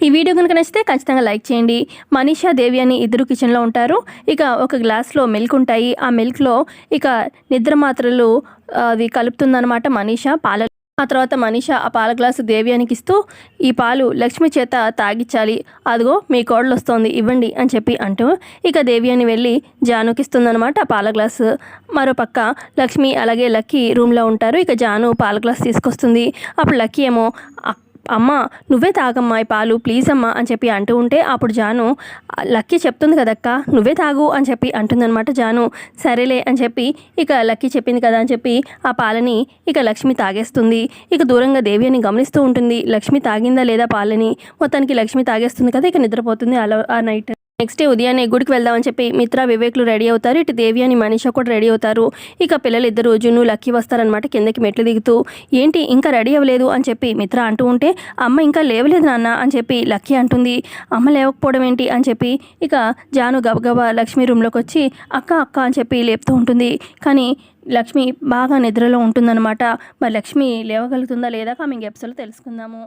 ఈ వీడియో కనుక నచ్చితే ఖచ్చితంగా లైక్ చేయండి. మనీషా దేవి అని ఇద్దరు కిచెన్లో ఉంటారు. ఇక ఒక గ్లాస్లో మిల్క్ ఉంటాయి. ఆ మిల్క్లో ఇక నిద్ర మాత్రలు అవి కలుపుతుందన్నమాట మనీషా పాల. ఆ తర్వాత మనీషా ఆ పాల గ్లాసు దేవ్యానికి ఇస్తూ ఈ పాలు లక్ష్మి చేత తాగిచ్చాలి, అదిగో మీ కోడలు వస్తోంది ఇవ్వండి అని చెప్పి అంటూ ఇక దేవ్యాని వెళ్ళి జానుకి ఇస్తుందన్నమాట ఆ పాల గ్లాసు. మరోపక్క లక్ష్మి అలాగే లక్కీ రూమ్లో ఉంటారు. ఇక జాను పాల గ్లాస్ తీసుకొస్తుంది. అప్పుడు లక్కీ ఏమో అమ్మ నువ్వే తాగమ్మా ఈ పాలు ప్లీజ్ అమ్మా అని చెప్పి అంటూ ఉంటే అప్పుడు జాను లక్కీ చెప్తుంది కదక్క నువ్వే తాగు అని చెప్పి అంటుందన్నమాట. జాను సరేలే అని చెప్పి ఇక లక్కీ చెప్పింది కదా అని చెప్పి ఆ పాలని ఇక లక్ష్మి తాగేస్తుంది. ఇక దూరంగా దేవ్యాని గమనిస్తూ ఉంటుంది. లక్ష్మి తాగిందా లేదా పాలని. మొత్తానికి లక్ష్మి తాగేస్తుంది కదా, ఇక నిద్రపోతుంది అలా ఆ నైట్. నెక్స్ట్ డే ఉదయాన్నే గుడికి వెళ్దామని చెప్పి మిత్ర వివేక్లు రెడీ అవుతారు. ఇటు దేవి అని మనీషా కూడా రెడీ అవుతారు. ఇక పిల్లలిద్దరు జున్ను లక్కీ వస్తారనమాట. కిందకి మెట్లు దిగుతూ ఏంటి ఇంకా రెడీ అవ్వలేదు అని చెప్పి మిత్ర అంటూ ఉంటే అమ్మ ఇంకా లేవలేదు నాన్న అని చెప్పి లక్కీ అంటుంది. అమ్మ లేవకపోవడం ఏంటి అని చెప్పి ఇక జాను గబగబా లక్ష్మి రూమ్లోకి వచ్చి అక్క అక్క అని చెప్పి లేపుతూ ఉంటుంది. కానీ లక్ష్మి బాగా నిద్రలో ఉంటుందన్నమాట. మరి లక్ష్మి లేవగలుగుతుందా లేదా కమింగ్ ఎపిసోడ్లో తెలుసుకుందాము.